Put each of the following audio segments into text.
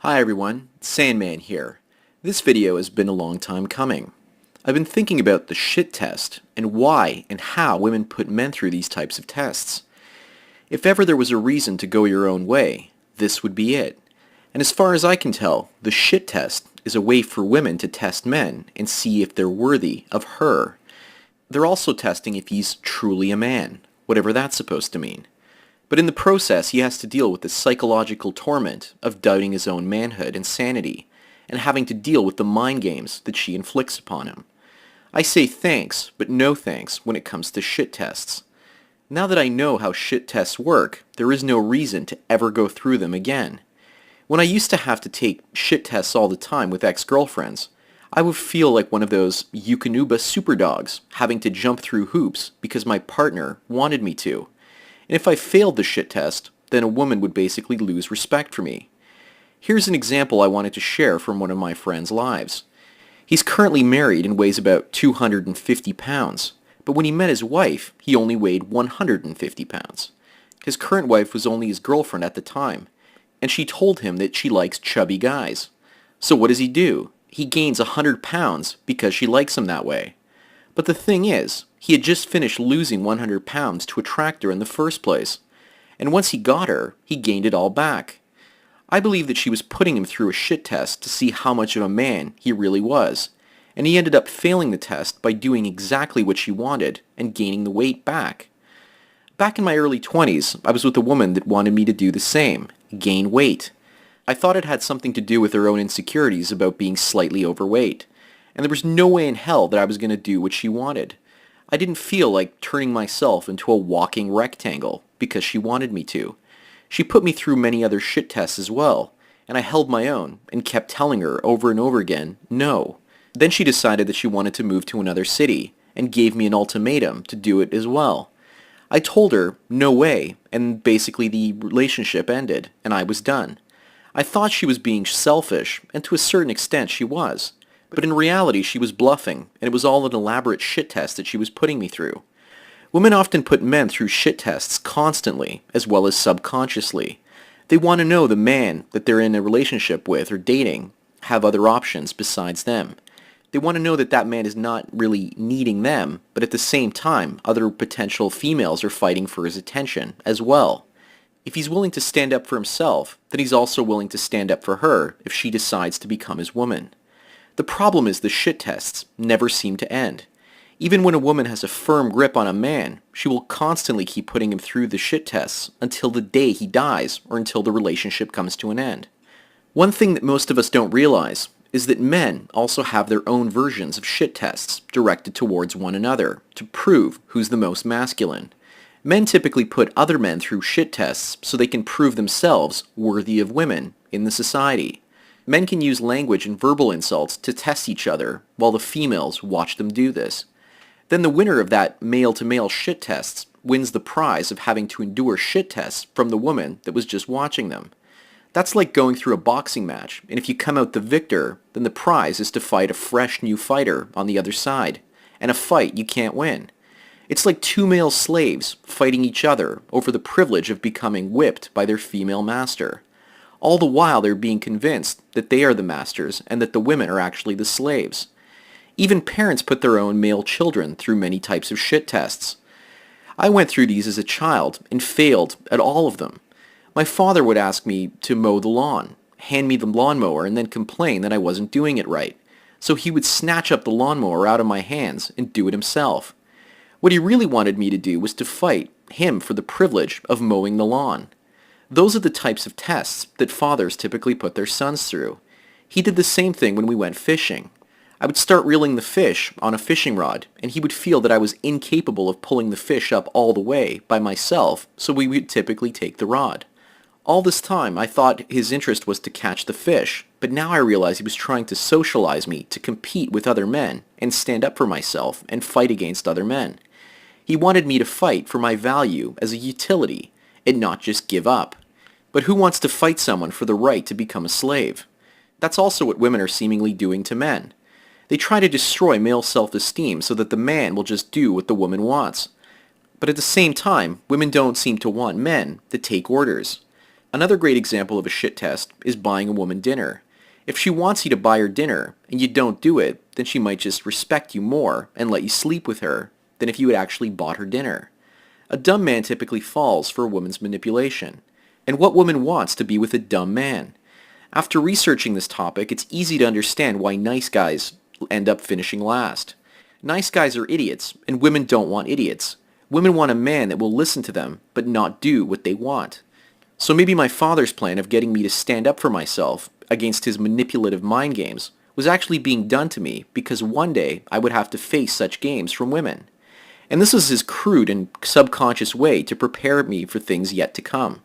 Hi everyone, Sandman here. This video has been a long time coming. I've been thinking about the shit test and why and how women put men through these types of tests. If ever there was a reason to go your own way, this would be it. And as far as I can tell, the shit test is a way for women to test men and see if they're worthy of her. They're also testing if he's truly a man, whatever that's supposed to mean. But in the process, he has to deal with the psychological torment of doubting his own manhood and sanity, and having to deal with the mind games that she inflicts upon him. I say thanks, but no thanks when it comes to shit tests. Now that I know how shit tests work, there is no reason to ever go through them again. When I used to have to take shit tests all the time with ex-girlfriends, I would feel like one of those Yukonuba superdogs having to jump through hoops because my partner wanted me to. And if I failed the shit test, then a woman would basically lose respect for me. Here's an example I wanted to share from one of my friends' lives. He's currently married and weighs about 250 pounds, but when he met his wife, he only weighed 150 pounds. His current wife was only his girlfriend at the time, and she told him that she likes chubby guys. So what does he do? He gains 100 pounds because she likes him that way. But the thing is, he had just finished losing 100 pounds to attract her in the first place, and once he got her, he gained it all back. I believe that she was putting him through a shit test to see how much of a man he really was, and he ended up failing the test by doing exactly what she wanted and gaining the weight back. Back in my early 20s, I was with a woman that wanted me to do the same, gain weight. I thought it had something to do with her own insecurities about being slightly overweight, and there was no way in hell that I was going to do what she wanted. I didn't feel like turning myself into a walking rectangle because she wanted me to. She put me through many other shit tests as well, and I held my own and kept telling her over and over again, no. Then she decided that she wanted to move to another city and gave me an ultimatum to do it as well. I told her, no way, and basically the relationship ended, and I was done. I thought she was being selfish, and to a certain extent she was. But in reality, she was bluffing, and it was all an elaborate shit test that she was putting me through. Women often put men through shit tests constantly, as well as subconsciously. They want to know the man that they're in a relationship with or dating have other options besides them. They want to know that that man is not really needing them, but at the same time, other potential females are fighting for his attention as well. If he's willing to stand up for himself, then he's also willing to stand up for her if she decides to become his woman. The problem is the shit tests never seem to end. Even when a woman has a firm grip on a man, she will constantly keep putting him through the shit tests until the day he dies or until the relationship comes to an end. One thing that most of us don't realize is that men also have their own versions of shit tests directed towards one another to prove who's the most masculine. Men typically put other men through shit tests so they can prove themselves worthy of women in the society. Men can use language and verbal insults to test each other, while the females watch them do this. Then the winner of that male-to-male shit tests wins the prize of having to endure shit tests from the woman that was just watching them. That's like going through a boxing match, and if you come out the victor, then the prize is to fight a fresh new fighter on the other side, and a fight you can't win. It's like two male slaves fighting each other over the privilege of becoming whipped by their female master. All the while they're being convinced that they are the masters and that the women are actually the slaves. Even parents put their own male children through many types of shit tests. I went through these as a child and failed at all of them. My father would ask me to mow the lawn, hand me the lawnmower, and then complain that I wasn't doing it right. So he would snatch up the lawnmower out of my hands and do it himself. What he really wanted me to do was to fight him for the privilege of mowing the lawn. Those are the types of tests that fathers typically put their sons through. He did the same thing when we went fishing. I would start reeling the fish on a fishing rod, and he would feel that I was incapable of pulling the fish up all the way by myself, so we would typically take the rod. All this time, I thought his interest was to catch the fish, but now I realize he was trying to socialize me to compete with other men and stand up for myself and fight against other men. He wanted me to fight for my value as a utility and not just give up. But who wants to fight someone for the right to become a slave? That's also what women are seemingly doing to men. They try to destroy male self-esteem so that the man will just do what the woman wants. But at the same time, women don't seem to want men that take orders. Another great example of a shit test is buying a woman dinner. If she wants you to buy her dinner and you don't do it, then she might just respect you more and let you sleep with her than if you had actually bought her dinner. A dumb man typically falls for a woman's manipulation. And what woman wants to be with a dumb man? After researching this topic, it's easy to understand why nice guys end up finishing last. Nice guys are idiots, and women don't want idiots. Women want a man that will listen to them, but not do what they want. So maybe my father's plan of getting me to stand up for myself against his manipulative mind games was actually being done to me because one day I would have to face such games from women. And this is his crude and subconscious way to prepare me for things yet to come.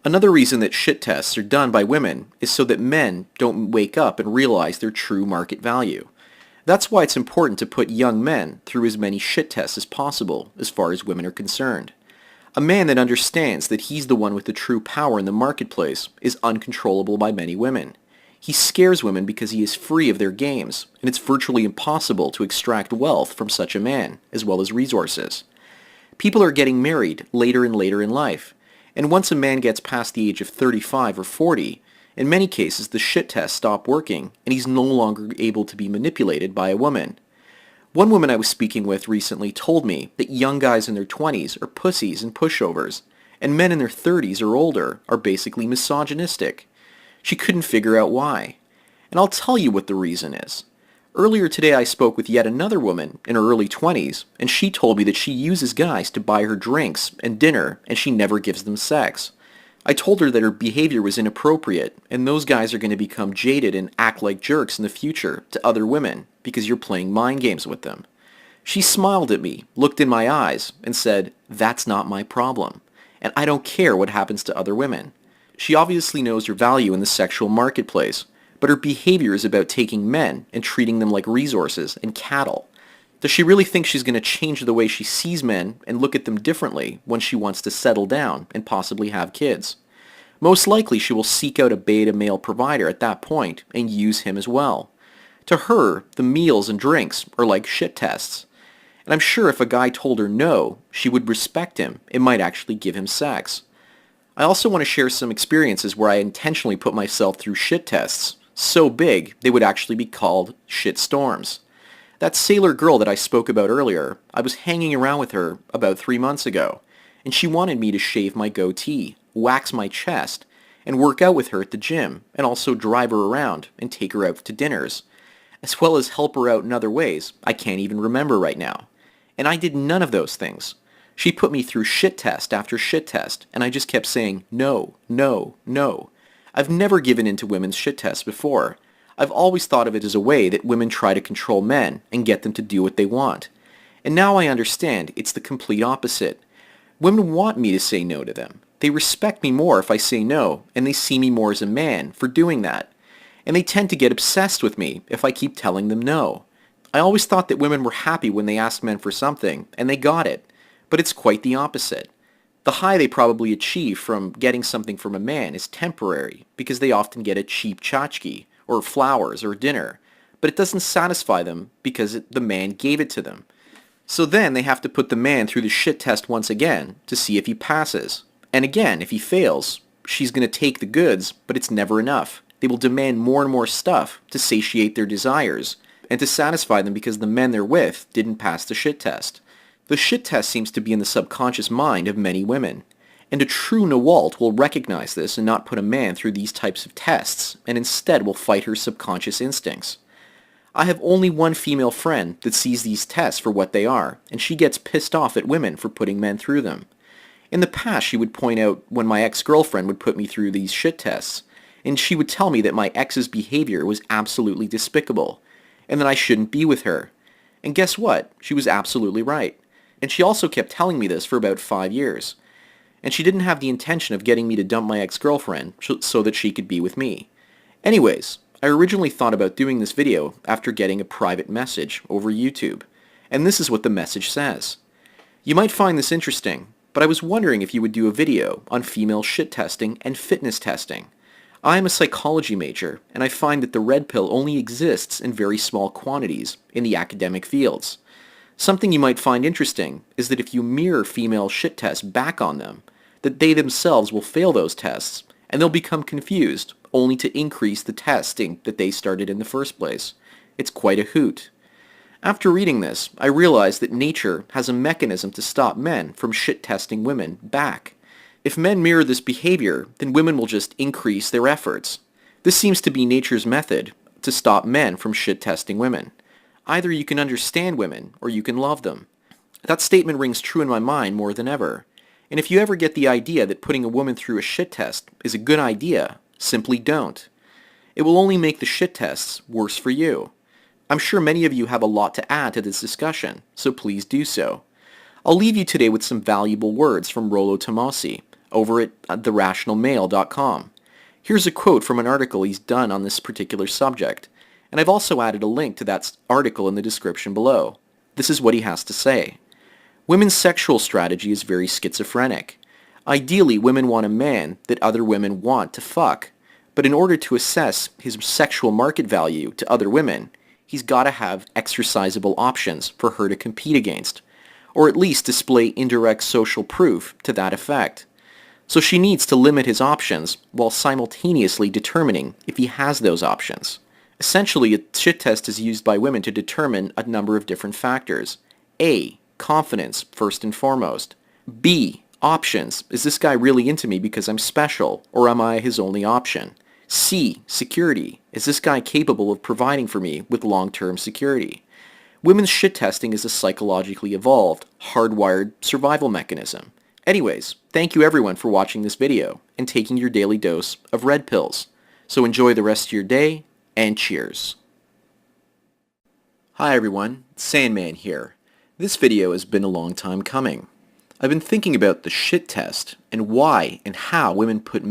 Another reason that shit tests are done by women is so that men don't wake up and realize their true market value. That's why it's important to put young men through as many shit tests as possible as far as women are concerned. A man that understands that he's the one with the true power in the marketplace is uncontrollable by many women. He scares women because he is free of their games, and it's virtually impossible to extract wealth from such a man, as well as resources. People are getting married later and later in life, and once a man gets past the age of 35 or 40, in many cases the shit tests stop working, and he's no longer able to be manipulated by a woman. One woman I was speaking with recently told me that young guys in their 20s are pussies and pushovers, and men in their 30s or older are basically misogynistic. She couldn't figure out why. And I'll tell you what the reason is. Earlier today I spoke with yet another woman in her early 20s, and she told me that she uses guys to buy her drinks and dinner, and she never gives them sex. I told her that her behavior was inappropriate, and those guys are going to become jaded and act like jerks in the future to other women because you're playing mind games with them. She smiled at me, looked in my eyes, and said, "That's not my problem, and I don't care what happens to other women." She obviously knows her value in the sexual marketplace, but her behavior is about taking men and treating them like resources and cattle. Does she really think she's going to change the way she sees men and look at them differently when she wants to settle down and possibly have kids? Most likely she will seek out a beta male provider at that point and use him as well. To her, the meals and drinks are like shit tests. And I'm sure if a guy told her no, she would respect him and might actually give him sex. I also want to share some experiences where I intentionally put myself through shit tests, so big they would actually be called shit storms. That sailor girl that I spoke about earlier, I was hanging around with her about 3 months ago, and she wanted me to shave my goatee, wax my chest, and work out with her at the gym, and also drive her around and take her out to dinners, as well as help her out in other ways I can't even remember right now. And I did none of those things. She put me through shit test after shit test, and I just kept saying no, no, no. I've never given in to women's shit tests before. I've always thought of it as a way that women try to control men and get them to do what they want. And now I understand it's the complete opposite. Women want me to say no to them. They respect me more if I say no, and they see me more as a man for doing that. And they tend to get obsessed with me if I keep telling them no. I always thought that women were happy when they asked men for something, and they got it. But it's quite the opposite. The high they probably achieve from getting something from a man is temporary, because they often get a cheap tchotchke, or flowers, or dinner, but it doesn't satisfy them because the man gave it to them. So then they have to put the man through the shit test once again to see if he passes. And again, if he fails, she's going to take the goods, but it's never enough. They will demand more and more stuff to satiate their desires, and to satisfy them because the men they're with didn't pass the shit test. The shit test seems to be in the subconscious mind of many women. And a true Nawalt will recognize this and not put a man through these types of tests, and instead will fight her subconscious instincts. I have only one female friend that sees these tests for what they are, and she gets pissed off at women for putting men through them. In the past, she would point out when my ex-girlfriend would put me through these shit tests, and she would tell me that my ex's behavior was absolutely despicable, and that I shouldn't be with her. And guess what? She was absolutely right. And she also kept telling me this for about 5 years. And she didn't have the intention of getting me to dump my ex-girlfriend so that she could be with me. Anyways, I originally thought about doing this video after getting a private message over YouTube, and this is what the message says. You might find this interesting, but I was wondering if you would do a video on female shit testing and fitness testing. I am a psychology major, and I find that the red pill only exists in very small quantities in the academic fields. Something you might find interesting is that if you mirror female shit tests back on them, that they themselves will fail those tests, and they'll become confused, only to increase the testing that they started in the first place. It's quite a hoot. After reading this, I realized that nature has a mechanism to stop men from shit-testing women back. If men mirror this behavior, then women will just increase their efforts. This seems to be nature's method to stop men from shit-testing women. Either you can understand women, or you can love them. That statement rings true in my mind more than ever. And if you ever get the idea that putting a woman through a shit test is a good idea, simply don't. It will only make the shit tests worse for you. I'm sure many of you have a lot to add to this discussion, so please do so. I'll leave you today with some valuable words from Rollo Tomassi over at therationalmale.com. Here's a quote from an article he's done on this particular subject, and I've also added a link to that article in the description below. This is what he has to say. Women's sexual strategy is very schizophrenic. Ideally, women want a man that other women want to fuck, but in order to assess his sexual market value to other women, he's got to have exercisable options for her to compete against, or at least display indirect social proof to that effect. So she needs to limit his options while simultaneously determining if he has those options. Essentially, a shit test is used by women to determine a number of different factors. A. Confidence, first and foremost. B. Options. Is this guy really into me because I'm special, or am I his only option? C. Security. Is this guy capable of providing for me with long-term security? Women's shit testing is a psychologically evolved, hardwired survival mechanism. Anyways, thank you everyone for watching this video and taking your daily dose of red pills. So enjoy the rest of your day, and cheers. Hi everyone, Sandman here. This video has been a long time coming. I've been thinking about the shit test and why and how women put men